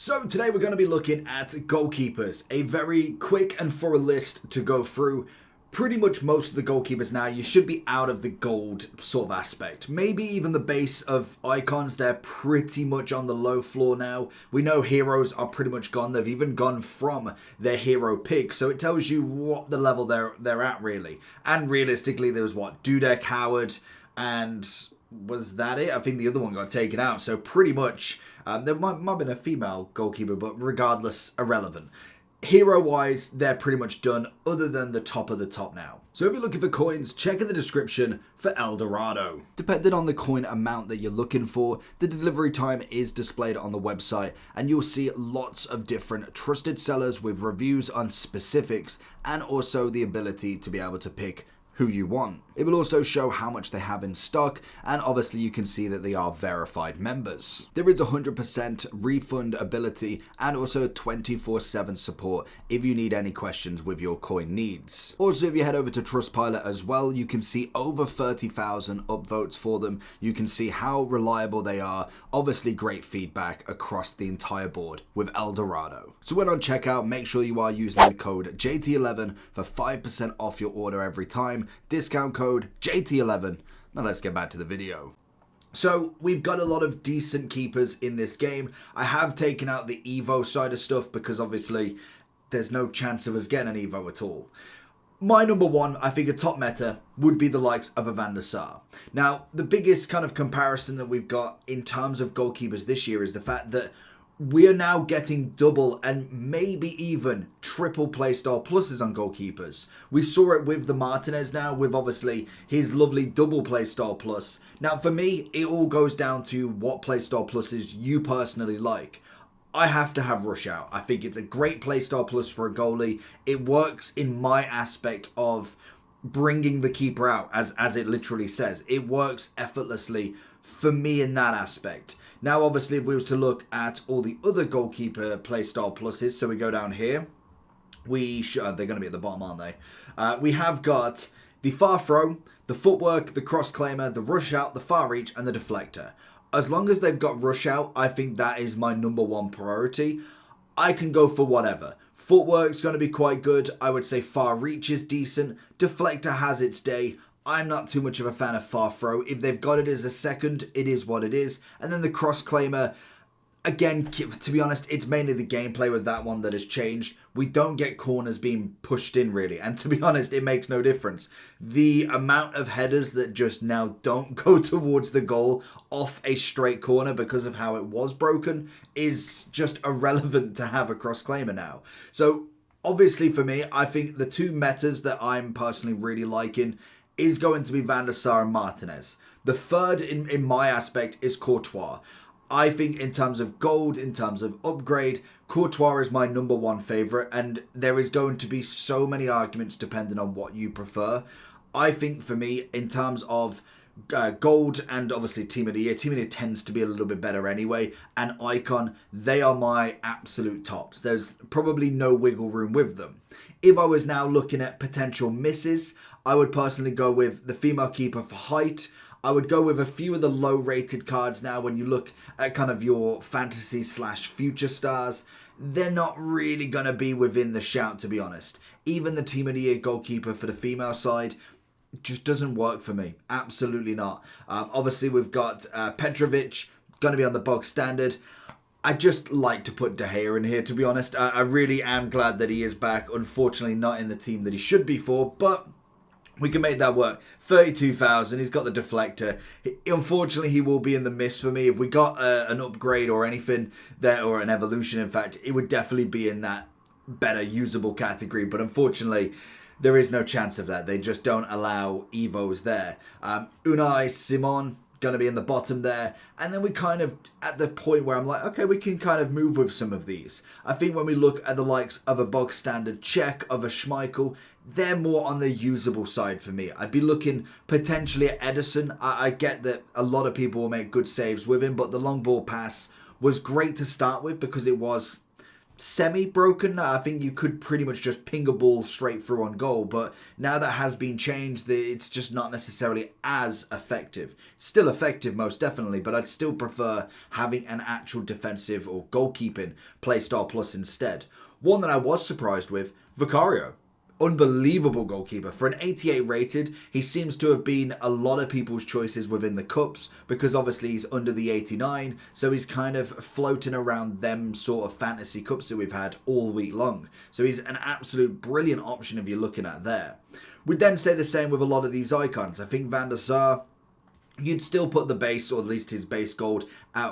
So today we're going to be looking at goalkeepers, a very quick and thorough list to go through. Pretty much most of the goalkeepers now, you should be out of the gold sort of aspect. Maybe even the base of icons, they're pretty much on the low floor now. We know heroes are pretty much gone. They've even gone from their hero pick. So it tells you what the level they're at really. And realistically, there was what? Dudek, Howard, and was that it? I think the other one got taken out. So pretty much, there might have been a female goalkeeper, but regardless, irrelevant. Hero-wise, they're pretty much done, other than the top of the top now. So if you're looking for coins, check in the description for El Dorado. Depending on the coin amount that you're looking for, the delivery time is displayed on the website, and you'll see lots of different trusted sellers with reviews on specifics, and also the ability to be able to pick who you want. It will also show how much they have in stock, and obviously you can see that they are verified members. There is 100% refund ability and also 24/7 support if you need any questions with your coin needs. Also, if you head over to Trustpilot as well, you can see over 30,000 upvotes for them. You can see how reliable they are. Obviously great feedback across the entire board with El Dorado. So when on checkout, make sure you are using the code JT11 for 5% off your order every time. Discount code JT11. Now let's get back to the video. So we've got a lot of decent keepers in this game. I have taken out the Evo side of stuff because obviously there's no chance of us getting an Evo at all. My number one, I think a top meta, would be the likes of a Van der Sar. Now, the biggest kind of comparison that we've got in terms of goalkeepers this year is the fact that we are now getting double and maybe even triple playstyle pluses on goalkeepers. We saw it with the Martinez now, with obviously his lovely double playstyle plus. Now for me, it all goes down to what playstyle pluses you personally like. I have to have Rush Out. I think it's a great playstyle plus for a goalie. It works in my aspect of bringing the keeper out, as it literally says. It works effortlessly for me in that aspect. Now, obviously, if we was to look at all the other goalkeeper playstyle pluses, so we go down here, they're going to be at the bottom, aren't they? We have got the far throw, the footwork, the cross claimer, the rush out, the far reach, and the deflector. As long as they've got rush out, I think that is my number one priority. I can go for whatever. Footwork's going to be quite good. I would say far reach is decent. Deflector has its day. I'm not too much of a fan of far throw. If they've got it as a second, it is what it is. And then the cross claimer, again, to be honest, it's mainly the gameplay with that one that has changed. We don't get corners being pushed in really. And to be honest, it makes no difference. The amount of headers that just now don't go towards the goal off a straight corner because of how it was broken is just irrelevant to have a cross claimer now. So obviously for me, I think the two metas that I'm personally really liking is going to be Van der Sar and Martinez. The third in my aspect is Courtois. I think in terms of gold, in terms of upgrade, Courtois is my number one favourite, and there is going to be so many arguments depending on what you prefer. I think for me, in terms of gold and obviously Team of the Year tends to be a little bit better anyway, and Icon, they are my absolute tops. There's probably no wiggle room with them. If I was now looking at potential misses, I would personally go with the female keeper for height. I would go with a few of the low rated cards now. When you look at kind of your fantasy / future stars, they're not really going to be within the shout, to be honest. Even the Team of the Year goalkeeper for the female side just doesn't work for me. Absolutely not. Obviously, we've got Petrovic, going to be on the bog standard. I just like to put De Gea in here, to be honest. I really am glad that he is back. Unfortunately, not in the team that he should be for, but we can make that work. 32,000. He's got the deflector. Unfortunately, he will be in the miss for me. If we got an upgrade or anything there, or an evolution, in fact, it would definitely be in that better usable category. But unfortunately, there is no chance of that. They just don't allow Evos there. Unai Simon, going to be in the bottom there. And then we kind of at the point where I'm like, okay, we can kind of move with some of these. I think when we look at the likes of a bog standard Czech, of a Schmeichel, they're more on the usable side for me. I'd be looking potentially at Edison. I get that a lot of people will make good saves with him, but the long ball pass was great to start with because it was semi-broken. I think you could pretty much just ping a ball straight through on goal, but now that has been changed, it's just not necessarily as effective. Still effective, most definitely, but I'd still prefer having an actual defensive or goalkeeping playstyle plus instead. One that I was surprised with, Vicario. Unbelievable goalkeeper. For an 88 rated, he seems to have been a lot of people's choices within the cups because obviously he's under the 89, so he's kind of floating around them sort of fantasy cups that we've had all week long. So he's an absolute brilliant option if you're looking at there. We'd then say the same with a lot of these icons. I think Van der Sar, you'd still put the base, or at least his base gold,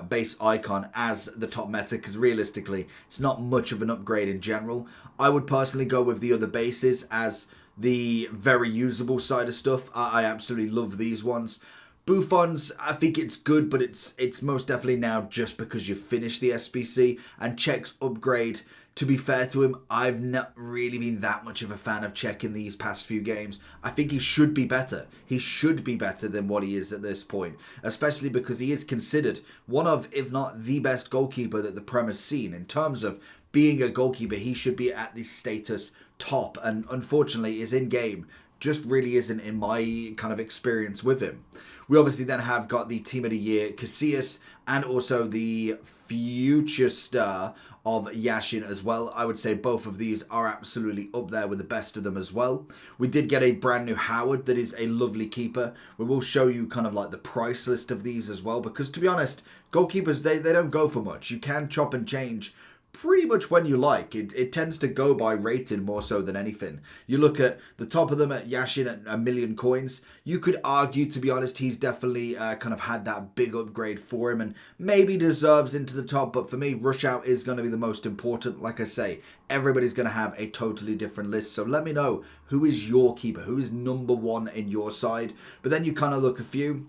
base icon as the top meta, because realistically, it's not much of an upgrade in general. I would personally go with the other bases as the very usable side of stuff. I absolutely love these ones. Buffon's, I think it's good, but it's most definitely now just because you've finished the SBC, and Czech's upgrade, to be fair to him, I've not really been that much of a fan of Czech in these past few games. I think he should be better. He should be better than what he is at this point, especially because he is considered one of, if not the best goalkeeper that the Prem has seen. In terms of being a goalkeeper, he should be at the status top, and unfortunately is in game just really isn't in my kind of experience with him. We obviously then have got the Team of the Year Casillas and also the future star of Yashin as well. I would say both of these are absolutely up there with the best of them as well. We did get a brand new Howard that is a lovely keeper. We will show you kind of like the price list of these as well, because to be honest, goalkeepers, they don't go for much. You can chop and change pretty much when you like. It tends to go by rating more so than anything. You look at the top of them at Yashin at 1 million coins. You could argue, to be honest, he's definitely kind of had that big upgrade for him and maybe deserves into the top. But for me, Rush Out is going to be the most important. Like I say, everybody's going to have a totally different list. So let me know, who is your keeper? Who is number one in your side? But then you kind of look a few.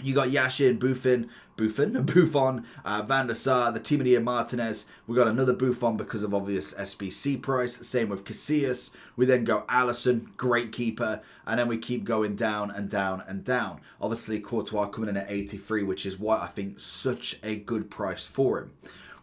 You got Yashin, Buffon, Van der Sar, the Team of the Year Martinez. We got another Buffon because of obvious SBC price. Same with Casillas. We then go Allison, great keeper. And then we keep going down and down and down. Obviously, Courtois coming in at 83, which is why I think such a good price for him.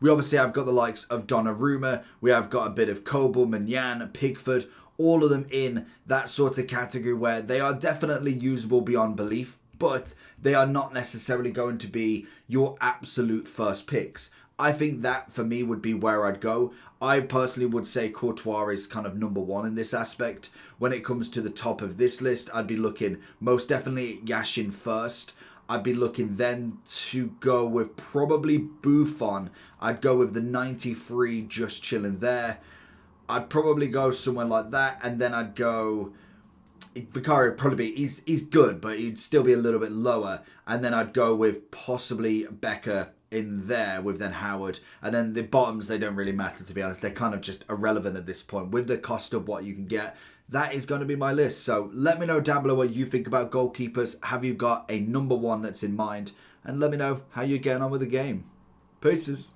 We obviously have got the likes of Donnarumma. We have got a bit of Coble, Manyan, Pickford. All of them in that sort of category where they are definitely usable beyond belief, but they are not necessarily going to be your absolute first picks. I think that for me would be where I'd go. I personally would say Courtois is kind of number one in this aspect. When it comes to the top of this list, I'd be looking most definitely at Yashin first. I'd be looking then to go with probably Buffon. I'd go with the 93 just chilling there. I'd probably go somewhere like that, and then I'd go Vicario would probably be, he's good, but he'd still be a little bit lower. And then I'd go with possibly Becker in there with then Howard. And then the bottoms, they don't really matter, to be honest. They're kind of just irrelevant at this point. With the cost of what you can get, that is going to be my list. So let me know down below what you think about goalkeepers. Have you got a number one that's in mind? And let me know how you're getting on with the game. Peace.